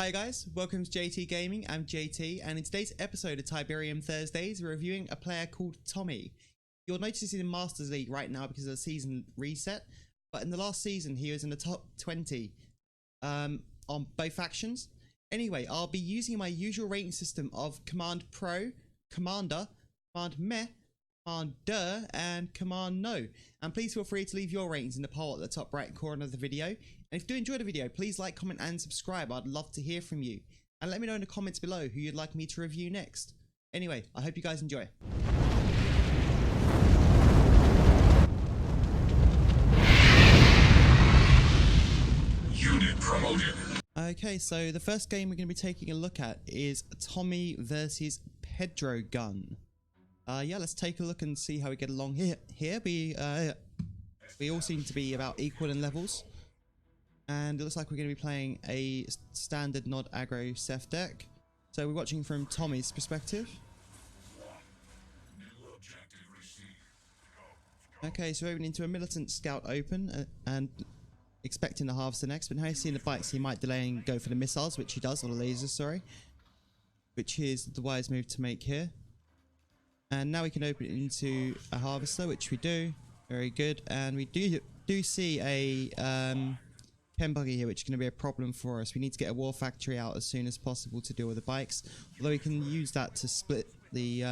Hi guys, welcome to JayT Gaming. I'm JayT, and in today's episode of Tiberium Thursdays, we're reviewing a player called Tommy. You'll notice he's in Masters League right now because of the season reset, but in the last season he was in the top 20 on both factions. Anyway, I'll be using my usual rating system of Command Pro, Commander, Command Meh, Command Duh, and Command No. And please feel free to leave your ratings in the poll at the top right corner of the video. And if you do enjoy the video, please like, comment and subscribe. I'd love to hear from you. And let me know in the comments below who you'd like me to review next. Anyway, I hope you guys enjoy. Unit promoted. Okay, so the first game we're going to be taking a look at is Tommy versus Pedro Gun. Yeah, let's take a look and see how we get along here. We all seem to be about equal in levels. And it looks like we're going to be playing a standard Nod aggro Seth deck. So we're watching from Tommy's perspective. Okay, so we're moving into a Militant Scout open and expecting the Harvester next. But now he's seeing the bikes, he might delay and go for the missiles, which he does, or the lasers, sorry. Which is the wise move to make here. And now we can open it into a Harvester, which we do. Very good. And we do see a chem buggy here, which is going to be a problem for us. We need to get a war factory out as soon as possible to deal with the bikes. Although we can use that to split the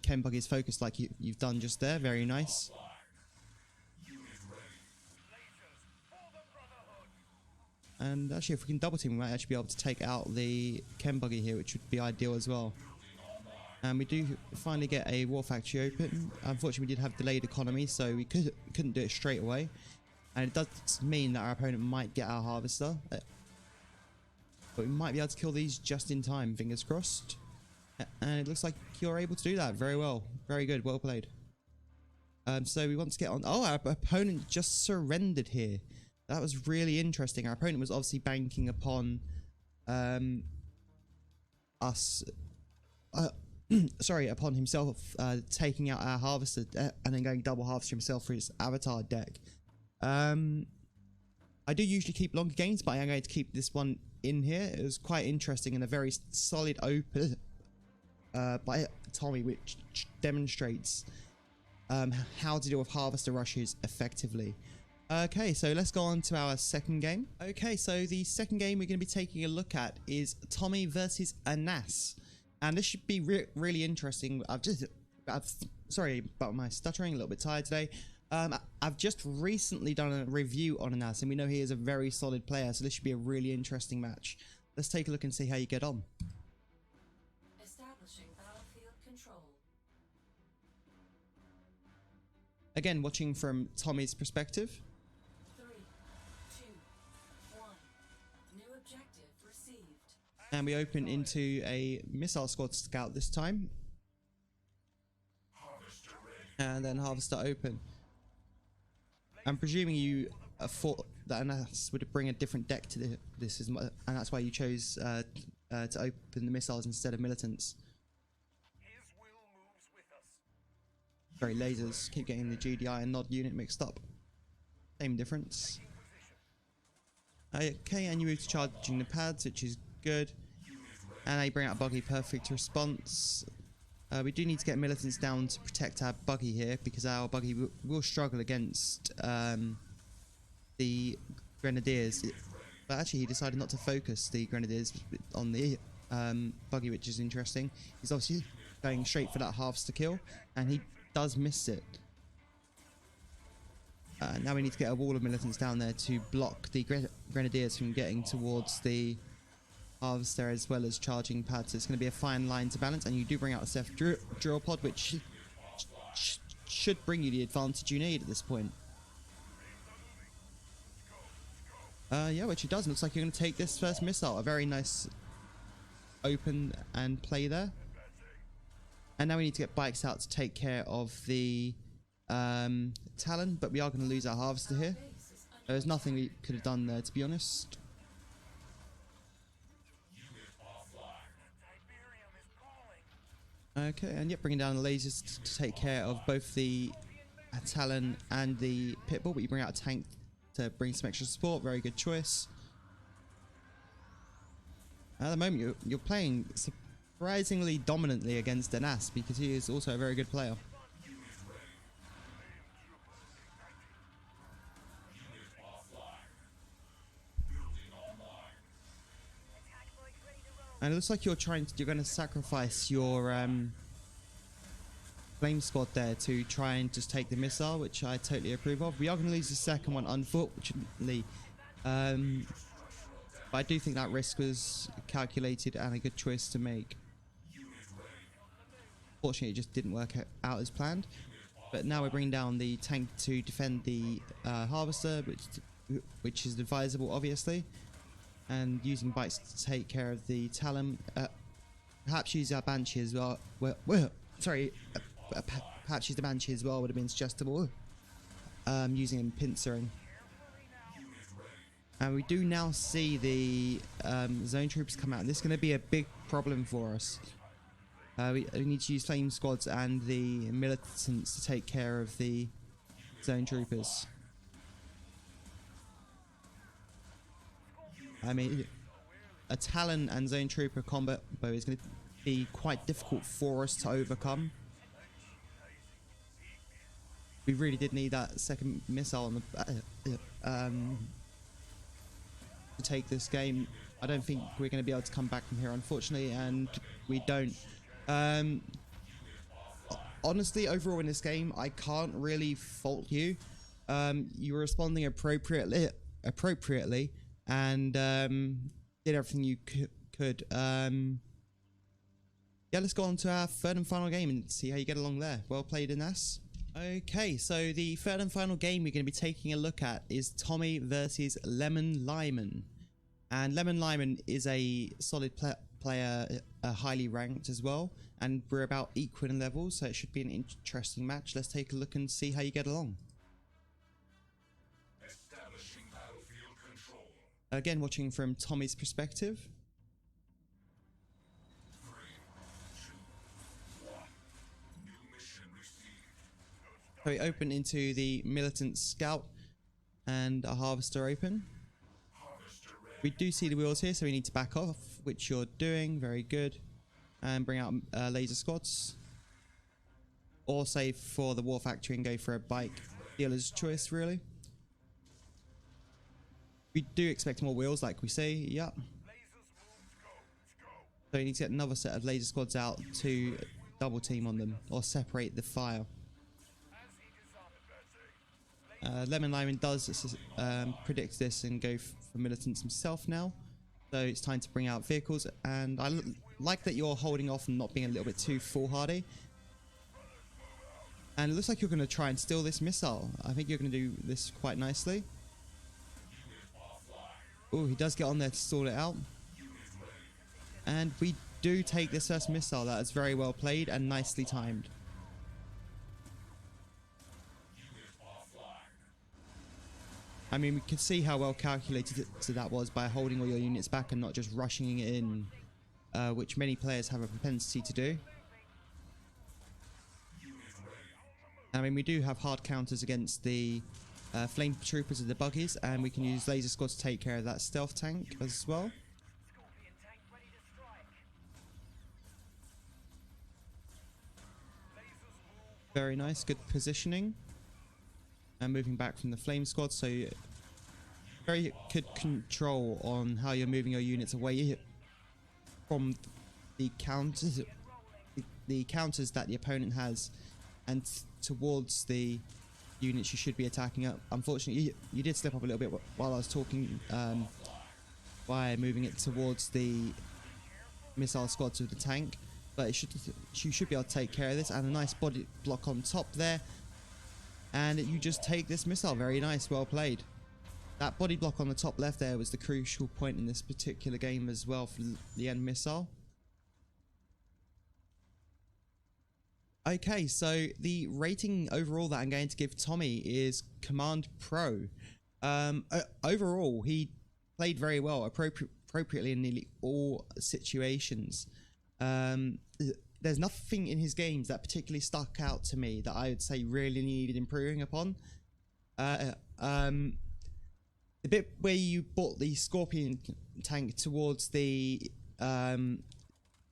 chem buggy's focus like you've done just there. Very nice. And actually, if we can double team, we might actually be able to take out the chem buggy here, which would be ideal as well. And we do finally get a war factory open. Unfortunately, we did have delayed economy, so we couldn't do it straight away. And it does mean that our opponent might get our Harvester. But we might be able to kill these just in time, fingers crossed. And it looks like you're able to do that very well. Very good, well played. So we want to get on... Oh, our opponent just surrendered here. That was really interesting. Our opponent was obviously banking upon us... sorry, upon himself taking out our Harvester and then going double Harvester himself for his avatar deck. I do usually keep longer games, but I am going to keep this one in here. It was quite interesting and a very solid open by Tommy, which demonstrates how to deal with Harvester rushes effectively. Okay, so let's go on to our second game. Okay, so the second game we're going to be taking a look at is Tommy versus Anas. And this should be really interesting. Sorry about my stuttering, a little bit tired today. I've just recently done a review on Anas, and we know he is a very solid player, so this should be a really interesting match. Let's take a look and see how you get on. Establishing battlefield control. Again, watching from Tommy's perspective. 3, 2, 1. New objective received. And we open into a Missile Squad Scout this time. And then Harvester open. I'm presuming you thought that Anas would bring a different deck to this, and that's why you chose to open the missiles instead of militants. Sorry, lasers. Keep getting the GDI and Nod unit mixed up. Same difference. Okay, and you move to charging the pads, which is good. And you bring out a buggy, perfect response. We do need to get militants down to protect our buggy here, because our buggy will struggle against the Grenadiers. But actually, he decided not to focus the Grenadiers on the buggy, which is interesting. He's obviously going straight for that Harvester kill, and he does miss it. Now we need to get a wall of militants down there to block the Grenadiers from getting towards the Harvester as well as charging pads. So it's going to be a fine line to balance, and you do bring out a Seth drill pod, which should bring you the advantage you need at this point. Yeah, which it does. Looks like you're going to take this first missile. A very nice open and play there. And now we need to get bikes out to take care of the Talon, but we are going to lose our Harvester here. There's nothing we could have done there, to be honest. Okay, and yep, bringing down the lasers to take care of both the Talon and the Pitbull, but you bring out a tank to bring some extra support. Very good choice. At the moment, you're playing surprisingly dominantly against Danas because he is also a very good player. And it looks like you're going to sacrifice your flame squad there to try and just take the missile, which I totally approve of. We are going to lose the second one, unfortunately. But I do think that risk was calculated and a good choice to make. Fortunately, it just didn't work out as planned. But now we're bringing down the tank to defend the harvester, which is advisable, obviously. And using bikes to take care of the Talon. Perhaps use our Banshee as well. Perhaps use the Banshee as well would have been suggestible. Using him pincering. And we do now see the zone troopers come out. And this is going to be a big problem for us. We need to use flame squads and the militants to take care of the zone troopers. I mean, a Talon and zone trooper combo is going to be quite difficult for us to overcome. We really did need that second missile on the to take this game. I don't think we're going to be able to come back from here, unfortunately, and we don't. Honestly, overall in this game, I can't really fault you. You were responding appropriately, and did everything you could. Yeah, let's go on to our third and final game and see how you get along there. Well played, Ines. Okay, so the third and final game we're going to be taking a look at is Tommy versus Lemon Lyman. And Lemon Lyman is a solid player, highly ranked as well, and we're about equal in levels, so it should be an interesting match. Let's take a look and see how you get along. Establishing battlefield control. Again, watching from Tommy's perspective. 3, 2, 1. New mission received. So we open into the Militant Scout and a Harvester open. Harvester ready. We do see the wheels here, so we need to back off, which you're doing. Very good. And bring out laser squads. Or save for the War Factory and go for a bike. Dealer's choice, really. We do expect more wheels, like we say. Yep. So you need to get another set of laser squads out to double team on them or separate the fire. Lemon Lyman does predict this and go for militants himself now. So it's time to bring out vehicles, and I like that you're holding off and not being a little bit too foolhardy. And it looks like you're going to try and steal this missile. I think you're going to do this quite nicely. Oh, he does get on there to stall it out. And we do take this first missile. That is very well played and nicely timed. I mean, we can see how well calculated that was by holding all your units back and not just rushing it in, which many players have a propensity to do. I mean, we do have hard counters against the flame troopers and the buggies, and we can use laser squads to take care of that stealth tank as well. Very nice, good positioning. And moving back from the flame squad, so very good control on how you're moving your units away from the counters that the opponent has, and towards the units you should be attacking up. Unfortunately, you did slip up a little bit while I was talking by moving it towards the missile squads with the tank, but you should be able to take care of this. And a nice body block on top there. And you just take this missile. Very nice, well played. That body block on the top left there was the crucial point in this particular game as well for the end missile. Okay, so the rating overall that I'm going to give Tommy is Command Pro. Overall, he played very well, appropriately in nearly all situations. There's nothing in his games that particularly stuck out to me that I would say really needed improving upon. The bit where you brought the Scorpion tank towards the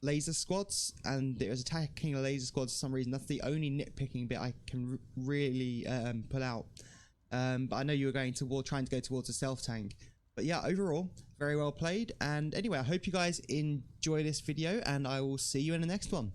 laser squads, and it was attacking a laser squad for some reason. That's the only nitpicking bit I can really pull out. But I know you were going trying to go towards a self tank. But yeah, overall, very well played. And anyway, I hope you guys enjoy this video, and I will see you in the next one.